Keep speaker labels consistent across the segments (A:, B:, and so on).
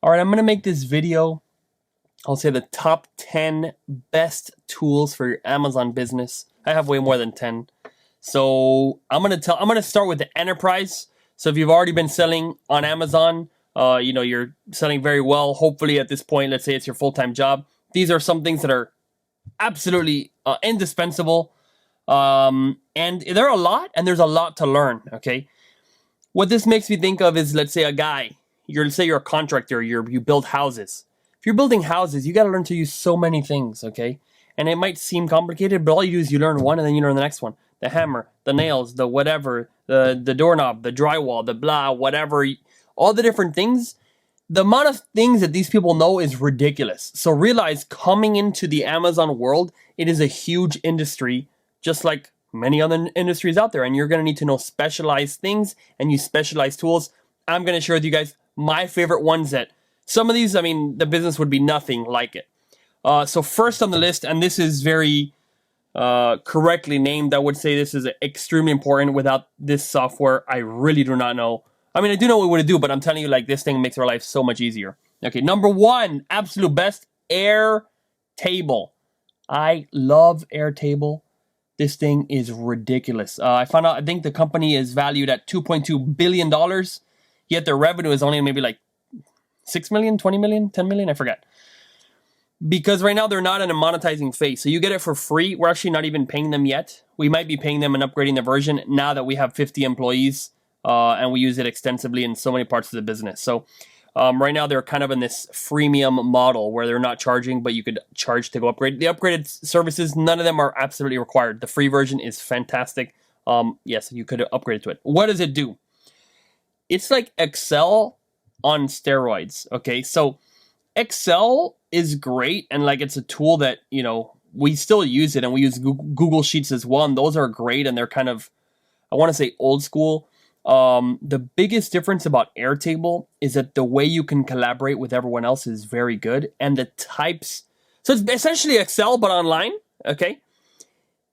A: All right, I'm gonna make this video. I'll say the top 10 best tools for your Amazon business. I have way more than 10. So I'm gonna start with the enterprise. So if you've already been selling on Amazon, you're selling very well. Hopefully at this point, let's say it's your full-time job. These are some things that are absolutely indispensable. And there are a lot, and there's a lot to learn, okay? What this makes me think of is, let's say a guy, let's say you're a contractor, you build houses. If you're building houses, you got to learn to use so many things, okay? And it might seem complicated, but all you do is you learn one and then you learn the next one. The hammer, the nails, the whatever, the doorknob, the drywall, the blah, whatever, all the different things. The amount of things that these people know is ridiculous. So realize coming into the Amazon world, it is a huge industry, just like many other industries out there. And you're going to need to know specialized things and use specialized tools. I'm going to share with you guys my favorite ones that some of these, I mean, the business would be nothing like it. So first on the list, and this is very correctly named, I would say this is extremely important. Without this software, I really do not know. I mean, I do know what it would do, but I'm telling you, like, this thing makes our life so much easier. Okay, number one, absolute best, Airtable. I love Airtable. This thing is ridiculous. I found out, I think the company is valued at $2.2 billion, yet their revenue is only maybe like 6 million, 20 million, 10 million, I forget. Because right now they're not in a monetizing phase. So you get it for free. We're actually not even paying them yet. We might be paying them and upgrading the version now that we have 50 employees and we use it extensively in so many parts of the business. So right now they're kind of in this freemium model where they're not charging, but you could charge to go upgrade. The upgraded services, none of them are absolutely required. The free version is fantastic. Yes, you could upgrade to it. What does it do? It's like Excel on steroids, okay? So Excel is great, and like it's a tool that, you know, we still use it, and we use Google Sheets as well, and those are great, and they're kind of, I want to say, old school. The biggest difference about Airtable is that the way you can collaborate with everyone else is very good, and the types, so it's essentially Excel but online, okay?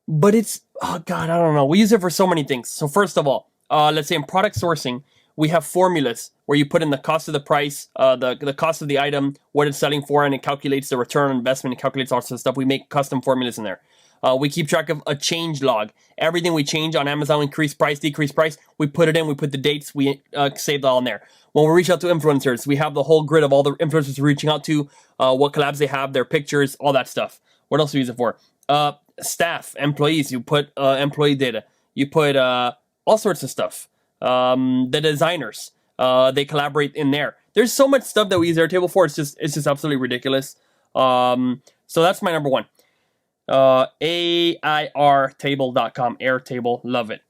A: But it's, oh God, I don't know. We use it for so many things. So first of all, let's say in product sourcing, we have formulas where you put in the cost of the price, the cost of the item, what it's selling for, and it calculates the return on investment. It calculates all sorts of stuff. We make custom formulas in there. We keep track of a change log. Everything we change on Amazon, increase price, decrease price, we put it in, we put the dates, we save that all in there. When we reach out to influencers, we have the whole grid of all the influencers we're reaching out to, what collabs they have, their pictures, all that stuff. What else do we use it for? Staff, employees, you put employee data. You put all sorts of stuff. The designers, they collaborate in there. There's so much stuff that we use Airtable for. It's just absolutely ridiculous. So that's my number one. AIRtable.com, Airtable, love it.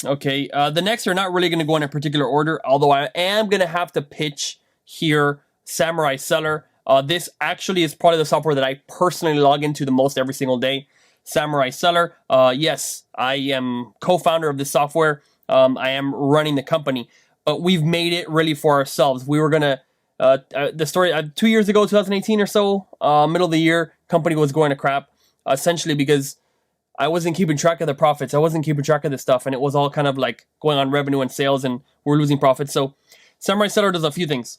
A: Okay, the next are not really going to go in a particular order, although I am going to have to pitch here Samurai Seller. This actually is probably the software that I personally log into the most every single day. Samurai Seller. Yes, I am co-founder of this software. I am running the company, but we've made it really for ourselves. We were gonna, the story 2 years ago, 2018 or so, middle of the year, company was going to crap, essentially because I wasn't keeping track of the profits. I wasn't keeping track of the stuff, and it was all kind of like going on revenue and sales, and we're losing profits. So Samurai Seller does a few things.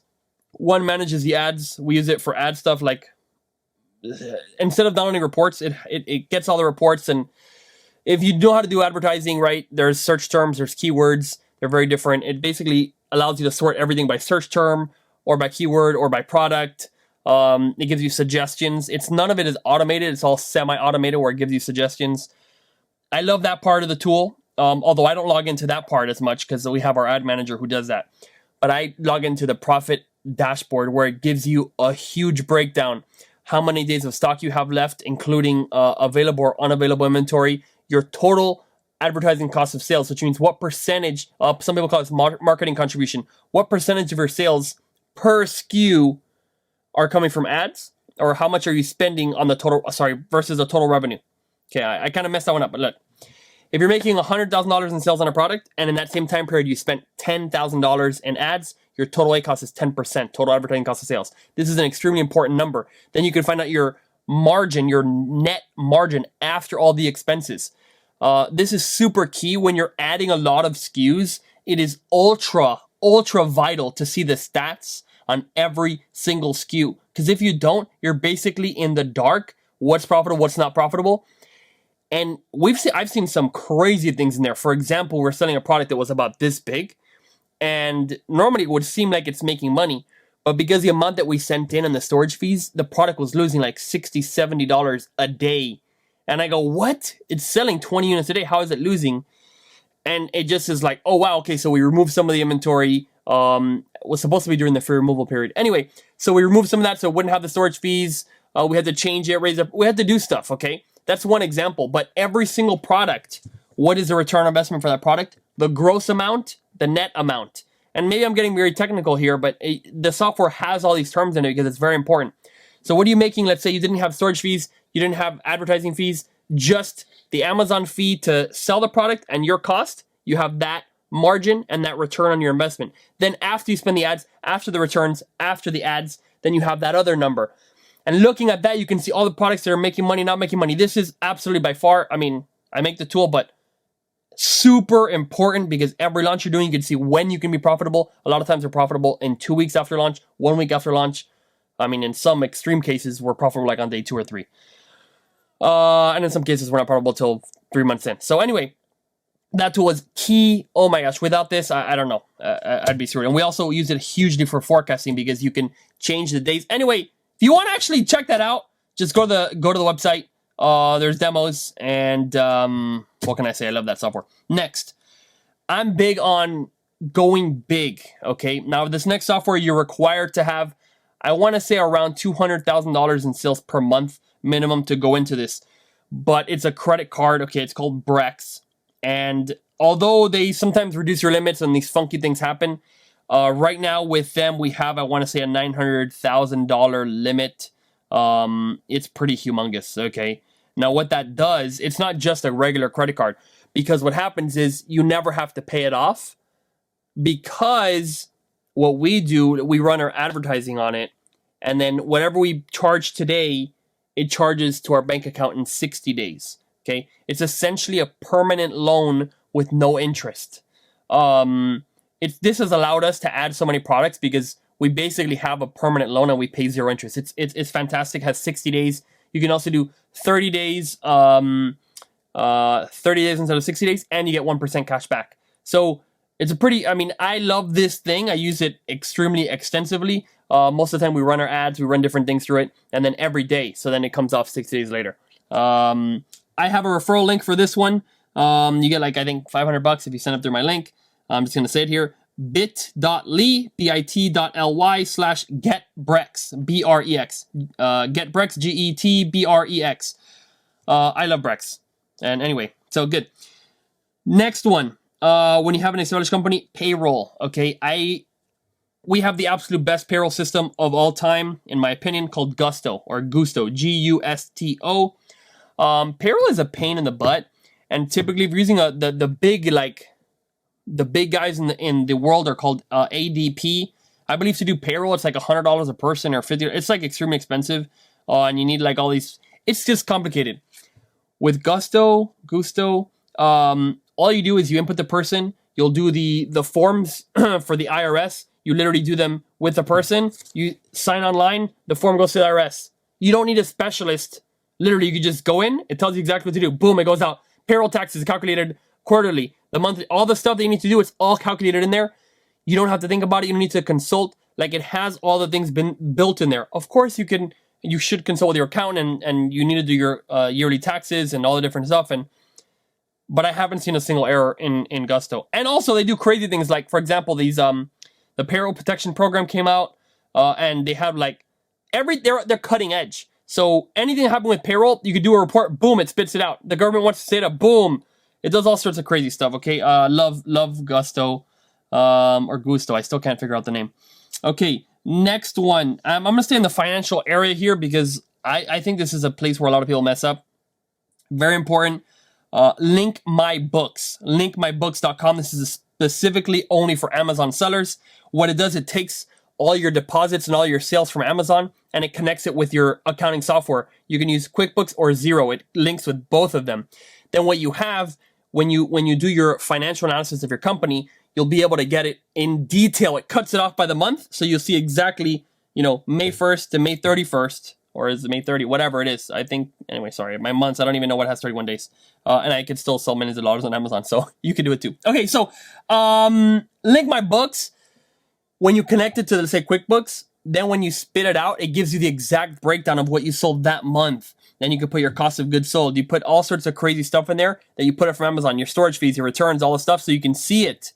A: One, manages the ads. We use it for ad stuff, like instead of downloading reports, it gets all the reports. And if you know how to do advertising right, there's search terms, there's keywords. They're very different. It basically allows you to sort everything by search term or by keyword or by product. It gives you suggestions. None of it is automated. It's all semi-automated where it gives you suggestions. I love that part of the tool, although I don't log into that part as much because we have our ad manager who does that. But I log into the profit dashboard where it gives you a huge breakdown. How many days of stock you have left, including available or unavailable inventory, your total advertising cost of sales, which means what percentage, some people call it marketing contribution, what percentage of your sales per SKU are coming from ads, or how much are you spending on the total, versus the total revenue. Okay, I kind of messed that one up, but look, if you're making $100,000 in sales on a product, and in that same time period you spent $10,000 in ads, your total ACoS is 10%, total advertising cost of sales. This is an extremely important number. Then you can find out your margin, your net margin after all the expenses. This is super key when you're adding a lot of SKUs. It is ultra vital to see the stats on every single SKU. Because if you don't, you're basically in the dark. What's profitable, what's not profitable. And I've seen some crazy things in there. For example, we're selling a product that was about this big. And normally it would seem like it's making money. But because the amount that we sent in and the storage fees, the product was losing like $60, $70 a day. And I go, what? It's selling 20 units a day. How is it losing? And it just is like, oh, wow, okay, so we removed some of the inventory. Was supposed to be during the free removal period. Anyway, so we removed some of that so it wouldn't have the storage fees. We had to change it, raise it. We had to do stuff, okay? That's one example. But every single product, what is the return on investment for that product? The gross amount, the net amount. And maybe I'm getting very technical here, but the software has all these terms in it because it's very important. So what are you making? Let's say you didn't have storage fees, you didn't have advertising fees, just the Amazon fee to sell the product and your cost, you have that margin and that return on your investment. Then after you spend the ads, after the returns, after the ads, then you have that other number. And looking at that, you can see all the products that are making money, not making money. This is absolutely by far, I mean, I make the tool, but super important because every launch you're doing, you can see when you can be profitable. A lot of times they're profitable in 2 weeks after launch, 1 week after launch. I mean, in some extreme cases, we're profitable like on day 2 or 3. And in some cases, we're not profitable till 3 months in. So anyway, that tool was key. Oh my gosh, without this, I don't know. I'd be screwed. And we also use it hugely for forecasting because you can change the days. Anyway, if you want to actually check that out, just go to the website. There's demos and what can I say? I love that software. Next, I'm big on going big. Okay, now this next software you're required to have, I want to say around $200,000 in sales per month minimum to go into this, but it's a credit card. Okay, it's called Brex, and although they sometimes reduce your limits and these funky things happen, right now with them we have, I want to say, a $900,000 limit. It's pretty humongous. Okay. Now what that does, it's not just a regular credit card, because what happens is you never have to pay it off, because what we do, we run our advertising on it, and then whatever we charge today, it charges to our bank account in 60 days. Okay. It's essentially a permanent loan with no interest. This has allowed us to add so many products because we basically have a permanent loan and we pay 0 interest. It's fantastic. It has 60 days. You can also do 30 days, 30 days instead of 60 days, and you get 1% cash back. So it's a pretty, I mean, I love this thing. I use it extremely extensively. Most of the time we run our ads, we run different things through it, and then every day. So then it comes off 60 days later. I have a referral link for this one. You get like, I think $500 if you sign up through my link. I'm just going to say it here. bit.ly, bit.ly/getbrex, B-R-E-X. Getbrex, G-E-T-B-R-E-X. I love Brex. And anyway, so good. Next one. When you have an established company, payroll. Okay, we have the absolute best payroll system of all time, in my opinion, called Gusto, or Gusto, G-U-S-T-O. Payroll is a pain in the butt, and typically if you're using the big, like, the big guys in the world are called ADP. I believe to do payroll, it's like $100 a person or $50. It's like extremely expensive, and you need like all these. It's just complicated. With Gusto, all you do is you input the person. You'll do the forms for the IRS. You literally do them with the person. You sign online. The form goes to the IRS. You don't need a specialist. Literally, you can just go in. It tells you exactly what to do. Boom, it goes out. Payroll taxes is calculated quarterly. The monthly, all the stuff that you need to do, it's all calculated in there. You don't have to think about it. You don't need to consult. Like, it has all the things been built in there. Of course, you should consult with your accountant, and you need to do your yearly taxes and all the different stuff. But I haven't seen a single error in Gusto. And also, they do crazy things like, for example, these the payroll protection program came out, and they have like they're cutting edge. So anything that happened with payroll, you could do a report, boom, it spits it out. The government wants to say that, boom. It does all sorts of crazy stuff, okay? Love Gusto, or Gusto. I still can't figure out the name. Okay, next one. I'm going to stay in the financial area here because I think this is a place where a lot of people mess up. Very important. Link My Books. Linkmybooks.com. This is specifically only for Amazon sellers. What it does, it takes all your deposits and all your sales from Amazon, and it connects it with your accounting software. You can use Quickbooks or Xero. It links with both of them. Then what you have, when you do your financial analysis of your company, you'll be able to get it in detail. It cuts it off by the month, so you'll see exactly, May 1st to May 31st, or is it May 30, whatever it is. I think, anyway, sorry, my months, I don't even know what has 31 days. And I could still sell millions of dollars on Amazon, so you can do it too. Okay, so link my books. When you connect it to, let's say, QuickBooks, then when you spit it out, it gives you the exact breakdown of what you sold that month. Then you can put your cost of goods sold. You put all sorts of crazy stuff in there that you put it from Amazon, your storage fees, your returns, all the stuff, so you can see it.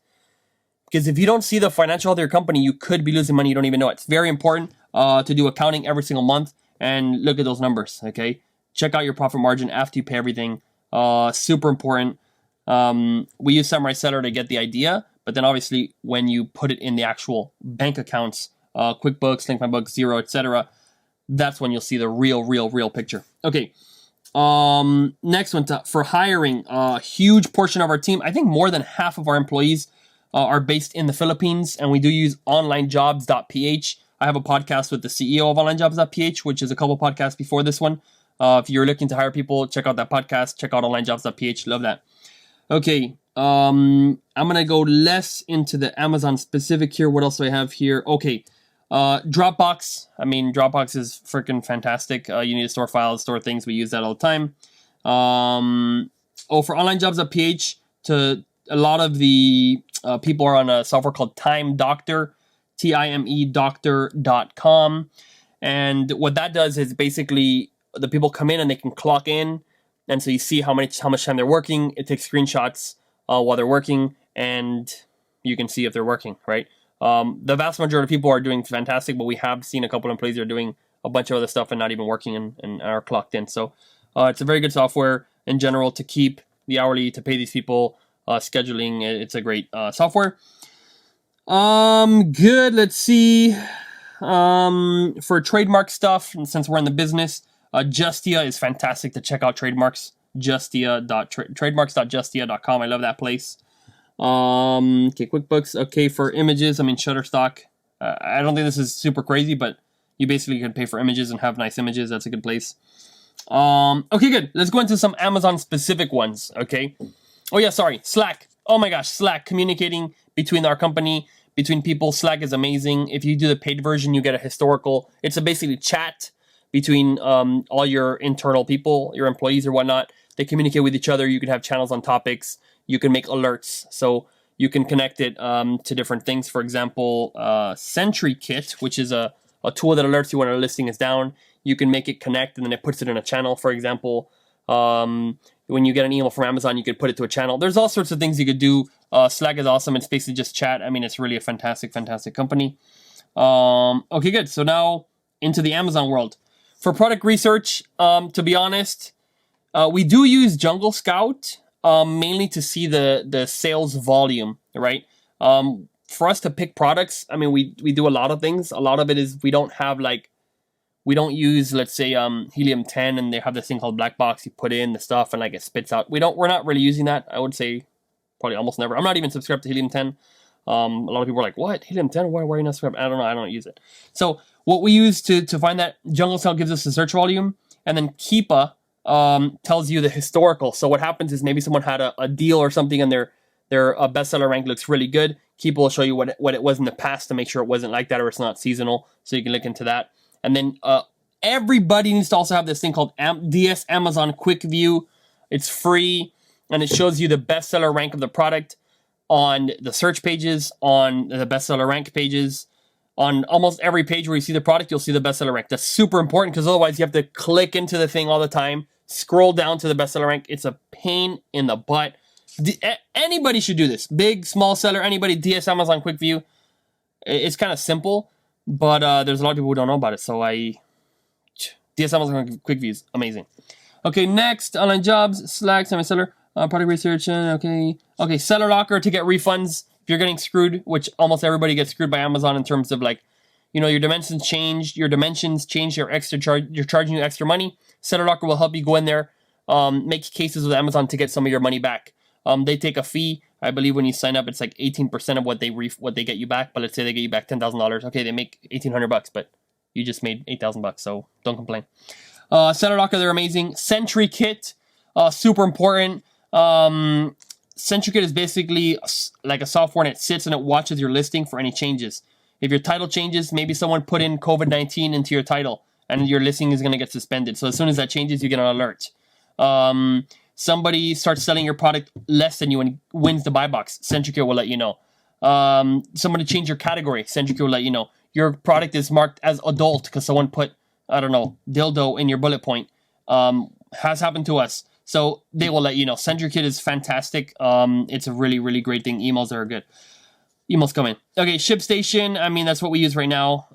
A: Because if you don't see the financial health of your company, you could be losing money. You don't even know it. It's very important to do accounting every single month and look at those numbers, okay? Check out your profit margin after you pay everything. Super important. We use Samurai Seller to get the idea, but then obviously when you put it in the actual bank accounts, QuickBooks, Link My Books, Xero, etc., that's when you'll see the real picture. Okay. Next one, for hiring, a huge portion of our team, I think more than half of our employees are based in the Philippines, and we do use OnlineJobs.ph. I have a podcast with the CEO of OnlineJobs.ph, which is a couple podcasts before this one. If you're looking to hire people, check out that podcast. Check out OnlineJobs.ph. Love that. Okay. I'm going to go less into the Amazon specific here. What else do I have here? Okay. Dropbox. I mean, Dropbox is freaking fantastic. You need to store files, store things. We use that all the time. For OnlineJobs.ph, a lot of the people are on a software called Time Doctor, TIME doctor.com. And what that does is basically the people come in and they can clock in. And so you see how much time they're working. It takes screenshots while they're working, and you can see if they're working, right? The vast majority of people are doing fantastic, but we have seen a couple of employees that are doing a bunch of other stuff and not even working and are clocked in. So it's a very good software in general to keep the hourly, to pay these people, scheduling. It's a great software. Good. Let's see. For trademark stuff, and since we're in the business, Justia is fantastic to check out trademarks. Trademarks.justia.com. I love that place. Okay, QuickBooks. Okay, for images, I mean, Shutterstock. I don't think this is super crazy, but you basically can pay for images and have nice images. That's a good place. Okay, good. Let's go into some Amazon specific ones. Okay. Oh yeah, sorry. Slack. Oh my gosh, Slack. Communicating between our company, between people. Slack is amazing. If you do the paid version, you get a historical. It's a basically chat between all your internal people, your employees or whatnot. They communicate with each other. You can have channels on topics. You can make alerts. So you can connect it to different things. For example, SentryKit, which is a tool that alerts you when a listing is down. You can make it connect, and then it puts it in a channel. For example, when you get an email from Amazon, you could put it to a channel. There's all sorts of things you could do. Slack is awesome. It's basically just chat. I mean, it's really a fantastic company. Okay, good. So now into the Amazon world. For product research, to be honest, we do use Jungle Scout mainly to see the sales volume, right? For us to pick products, I mean, we do a lot of things. A lot of it is we don't use, let's say, Helium 10, and they have this thing called Black Box. You put in the stuff and like it spits out. We're not really using that. I would say probably almost never. I'm not even subscribed to Helium 10. A lot of people are like, what? Helium 10? Why are you not subscribed? I don't know. I don't use it. So what we use to find that, Jungle Scout gives us the search volume, and then Keepa tells you the historical. So what happens is maybe someone had a deal or something, and their bestseller rank looks really good. Keepa will show you what it was in the past to make sure it wasn't like that or it's not seasonal. So you can look into that. And then everybody needs to also have this thing called DS Amazon Quick View. It's free, and it shows you the bestseller rank of the product on the search pages, on the bestseller rank pages. On almost every page where you see the product, you'll see the bestseller rank. That's super important, because otherwise you have to click into the thing all the time, scroll down to the bestseller rank. It's a pain in the butt. Anybody should do this. Big, small seller, anybody, DS Amazon Quick View. It's kind of simple, but there's a lot of people who don't know about it. So DS Amazon Quick View is amazing. Okay, next, online jobs, Slack, semi-seller, product research, okay, Seller Locker to get refunds. If you're getting screwed, which almost everybody gets screwed by Amazon in terms of like, your dimensions change, your extra charge, you're charging you extra money. Seller Locker will help you go in there, make cases with Amazon to get some of your money back. They take a fee. I believe when you sign up, it's like 18% of what they get you back. But let's say they get you back $10,000. Okay, they make $1,800, but you just made $8,000, so don't complain. Seller Locker, they're amazing. SentryKit, super important. SentryKit is basically like a software, and it sits and it watches your listing for any changes. If your title changes, maybe someone put in COVID-19 into your title, and your listing is going to get suspended. So as soon as that changes, you get an alert. Somebody starts selling your product less than you and wins the buy box, SentryKit will let you know. Somebody change your category, SentryKit will let you know. Your product is marked as adult because someone put, I don't know, dildo in your bullet point. Has happened to us. So they will let you know. SentryKit is fantastic. It's a really, really great thing. Emails are good. Emails come in. Okay, Shipstation. I mean, that's what we use right now.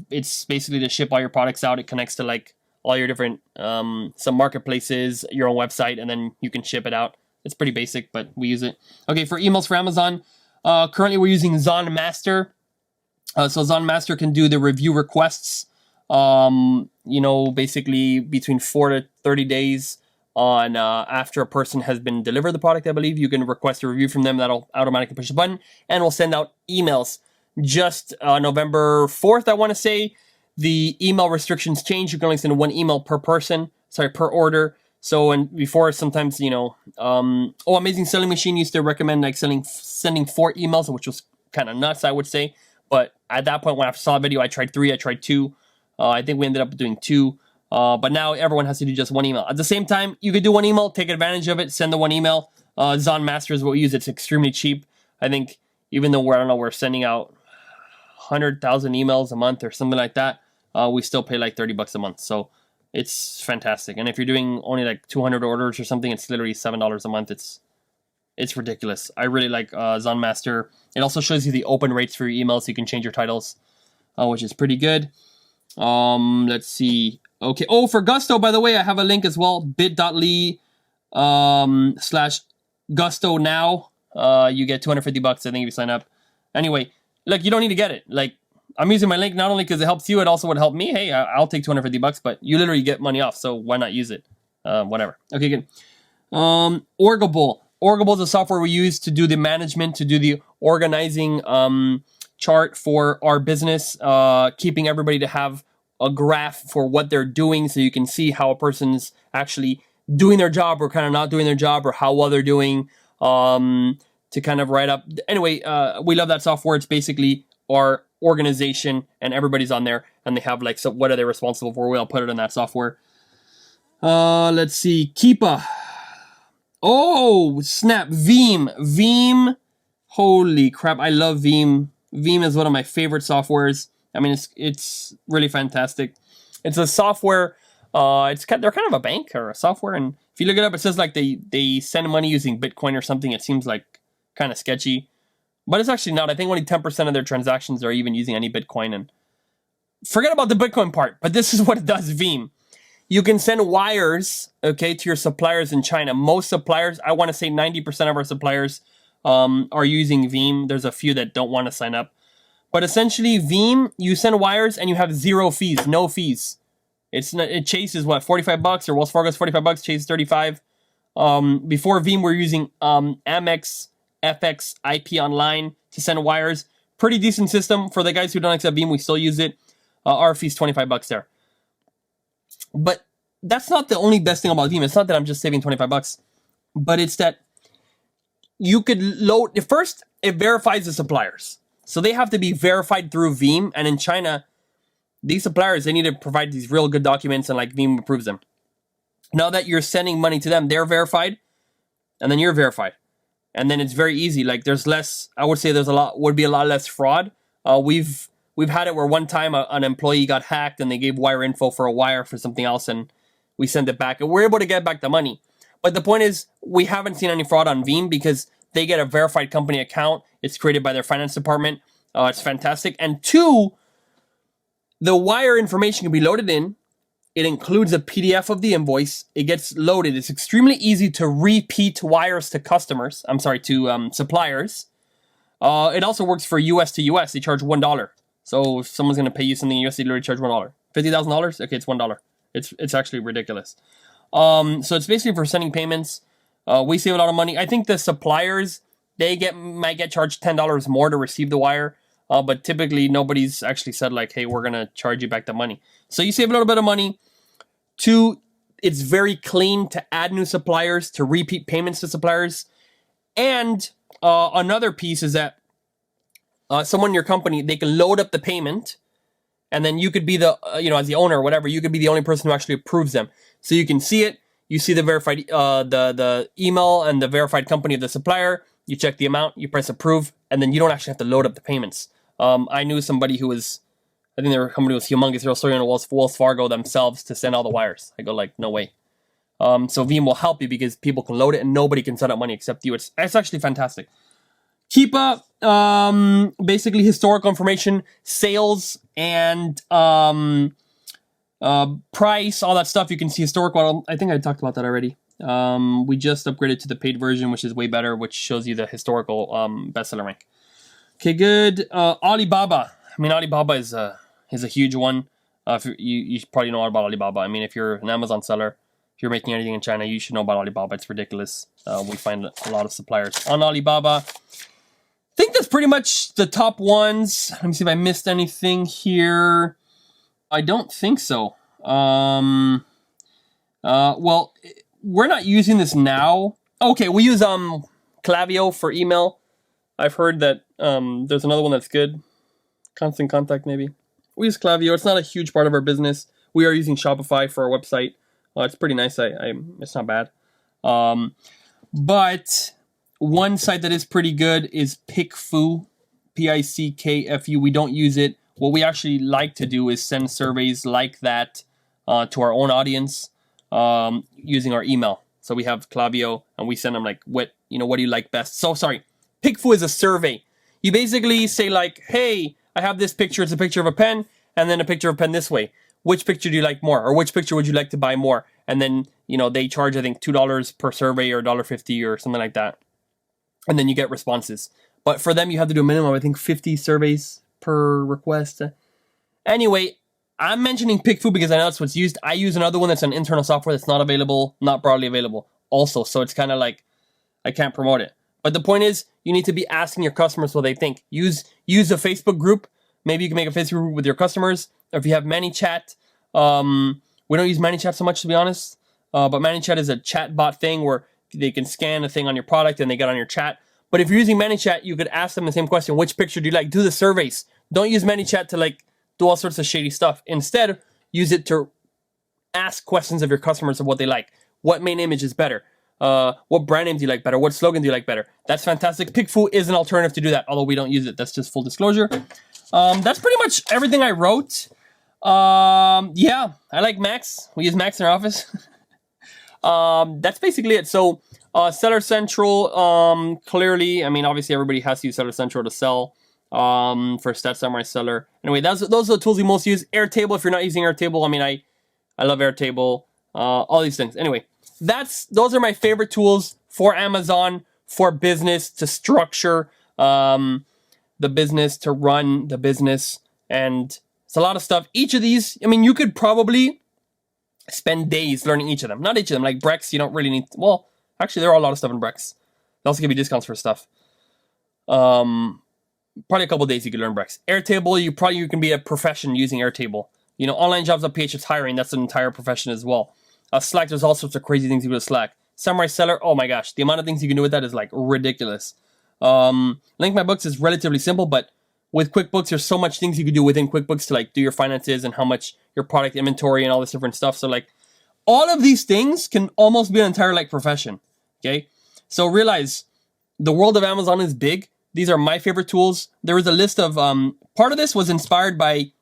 A: It's basically to ship all your products out. It connects to like all your different some marketplaces, your own website, and then you can ship it out. It's pretty basic, but we use it. Okay, for emails for Amazon, currently we're using Zon Master. So Zon Master can do the review requests. Basically between 4 to 30 days on after a person has been delivered the product, I believe. You can request a review from them. That'll automatically push a button, and we'll send out emails. Just November 4th, I want to say, the email restrictions change. You can only send one email per order. So, and before, sometimes, Amazing Selling Machine used to recommend like sending 4 emails, which was kind of nuts, I would say. But at that point, when I saw the video, I tried 3, I tried 2. I think we ended up doing 2. But now everyone has to do just 1 email. At the same time, you could do 1 email, take advantage of it, send the 1 email. Zon Master is what we use. It's extremely cheap. I think even though we're sending out 100,000 emails a month or something like that, we still pay like $30 a month. So it's fantastic. And if you're doing only like 200 orders or something, it's literally $7 a month. It's ridiculous. I really like Zon Master. It also shows you the open rates for your emails, so you can change your titles, which is pretty good. Let's see. Okay. Oh, for Gusto, by the way, I have a link as well. bit.ly /Gusto now. You get $250, I think, if you sign up. Anyway, look, you don't need to get it. Like, I'm using my link not only because it helps you, it also would help me. Hey, I'll take $250, but you literally get money off, so why not use it? Whatever. Okay, good. Orgable. Orgable is a software we use to do the management, to do the organizing chart for our business, keeping everybody to have a graph for what they're doing, so you can see how a person's actually doing their job or kind of not doing their job, or how well they're doing, to kind of write up. Anyway, we love that software. It's basically our organization, and everybody's on there, and they have like, so what are they responsible for? We'll put it in that software. Let's see, Keepa. Oh, snap, Veem. Veem, holy crap, I love Veem. Veem is one of my favorite softwares. I mean, it's really fantastic. It's a software. They're kind of a bank or a software, and if you look it up, it says like they send money using Bitcoin or something. It seems like kind of sketchy, but it's actually not. I think only 10% of their transactions are even using any Bitcoin. And forget about the Bitcoin part. But this is what it does. Veem. You can send wires, okay, to your suppliers in China. Most suppliers, I want to say 90% of our suppliers are using Veem. There's a few that don't want to sign up. But essentially, Veem, you send wires and you have 0 fees, no fees. It chases what, $45, or Wells Fargo's $45, Chase 35. Before Veem, we're using Amex FX IP Online to send wires. Pretty decent system. For the guys who don't accept Veem, we still use it. Our fee's $25 there. But that's not the only best thing about Veem. It's not that I'm just saving $25, but it's that you could load. First, it verifies the suppliers. So they have to be verified through Veem. And in China, these suppliers, they need to provide these real good documents, and like Veem approves them. Now that you're sending money to them, they're verified, and then you're verified. And then it's very easy. Like, there's less, I would say would be a lot less fraud. We've had it where one time an employee got hacked and they gave wire info for a wire for something else, and we sent it back, and we're able to get back the money. But the point is, we haven't seen any fraud on Veem because they get a verified company account. It's created by their finance department. It's fantastic. And 2, the wire information can be loaded in. It includes a PDF of the invoice. It gets loaded. It's extremely easy to repeat wires to customers. To suppliers. It also works for US to US. They charge $1. So if someone's going to pay you something in US, they literally charge $1. $50,000? Okay, it's $1. It's actually ridiculous. So it's basically for sending payments. We save a lot of money. I think the suppliers, might get charged $10 more to receive the wire. But typically nobody's actually said like, hey, we're going to charge you back the money. So you save a little bit of money. 2, it's very clean to add new suppliers, to repeat payments to suppliers. And another piece is that someone in your company, they can load up the payment, and then you could be the, as the owner or whatever, you could be the only person who actually approves them. So you can see it. You see the verified, the email and the verified company of the supplier. You check the amount, you press approve, and then you don't actually have to load up the payments. I knew somebody who was, I think their company was humongous. They were starting on Wells Fargo themselves to send all the wires. I go like, no way. So Veem will help you because people can load it and nobody can send out money except you. It's actually fantastic. Keep up basically historical information, sales, and price, all that stuff. You can see historical. I think I talked about that already. We just upgraded to the paid version, which is way better, which shows you the historical bestseller rank. Okay, good. Alibaba. I mean, Alibaba is a huge one. If you probably know all about Alibaba. I mean, if you're an Amazon seller, if you're making anything in China, you should know about Alibaba. It's ridiculous. We find a lot of suppliers on Alibaba. I think that's pretty much the top ones. Let me see if I missed anything here. I don't think so. Well, we're not using this now. Okay, we use Klaviyo for email. I've heard that there's another one that's good. Constant Contact, maybe. We use Klaviyo. It's not a huge part of our business. We are using Shopify for our website. It's pretty nice. It's not bad. But one site that is pretty good is Pickfu, Pickfu. We don't use it. What we actually like to do is send surveys like that to our own audience using our email. So we have Klaviyo and we send them like, what do you like best? So sorry, Pickfu is a survey. You basically say like, hey, I have this picture. It's a picture of a pen and then a picture of a pen this way. Which picture do you like more? Or which picture would you like to buy more? And then, they charge, I think, $2 per survey or $1.50 or something like that. And then you get responses. But for them, you have to do a minimum, I think, 50 surveys per request. Anyway, I'm mentioning Pickfu because I know that's what's used. I use another one that's an internal software that's not available, not broadly available also. So it's kind of like, I can't promote it. But the point is, you need to be asking your customers what they think. Use a Facebook group. Maybe you can make a Facebook group with your customers. Or if you have ManyChat, we don't use ManyChat so much, to be honest. But ManyChat is a chat bot thing where they can scan a thing on your product and they get on your chat. But if you're using ManyChat, you could ask them the same question. Which picture do you like? Do the surveys. Don't use ManyChat to do all sorts of shady stuff. Instead, use it to ask questions of your customers of what they like. What main image is better? What brand name do you like better? What slogan do you like better? That's fantastic. Pickfu is an alternative to do that, although we don't use it. That's just full disclosure. That's pretty much everything I wrote. Yeah, I like Max. We use Max in our office. That's basically it. So, Seller Central, clearly, I mean, obviously everybody has to use Seller Central to sell, for Stat Samurai Seller. Anyway, those are the tools we most use. Airtable, if you're not using Airtable, I mean, I love Airtable, all these things. Anyway, those are my favorite tools for Amazon, for business, to structure, the business, to run the business, and it's a lot of stuff. Each of these, I mean, you could probably spend days learning each of them. Not each of them. Like Brex, you don't really need... Well, actually, there are a lot of stuff in Brex. They also give you discounts for stuff. Probably a couple of days you could learn Brex. Airtable, you can be a profession using Airtable. OnlineJobs.ph is hiring. That's an entire profession as well. Slack, there's all sorts of crazy things you can do with Slack. Samurai Seller, oh my gosh. The amount of things you can do with that is like ridiculous. Link My Books is relatively simple, but with QuickBooks, there's so much things you can do within QuickBooks to do your finances and how much your product inventory and all this different stuff. So all of these things can almost be an entire profession. Okay. So realize the world of Amazon is big. These are my favorite tools. There was a list of, part of this was inspired by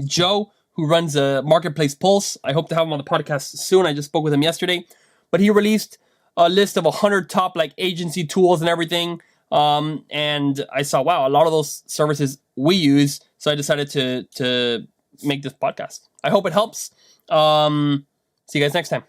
A: Joe, who runs a Marketplace Pulse. I hope to have him on the podcast soon. I just spoke with him yesterday, but he released a list of 100 top agency tools and everything. And I saw, wow, a lot of those services we use. So I decided to make this podcast. I hope it helps. See you guys next time.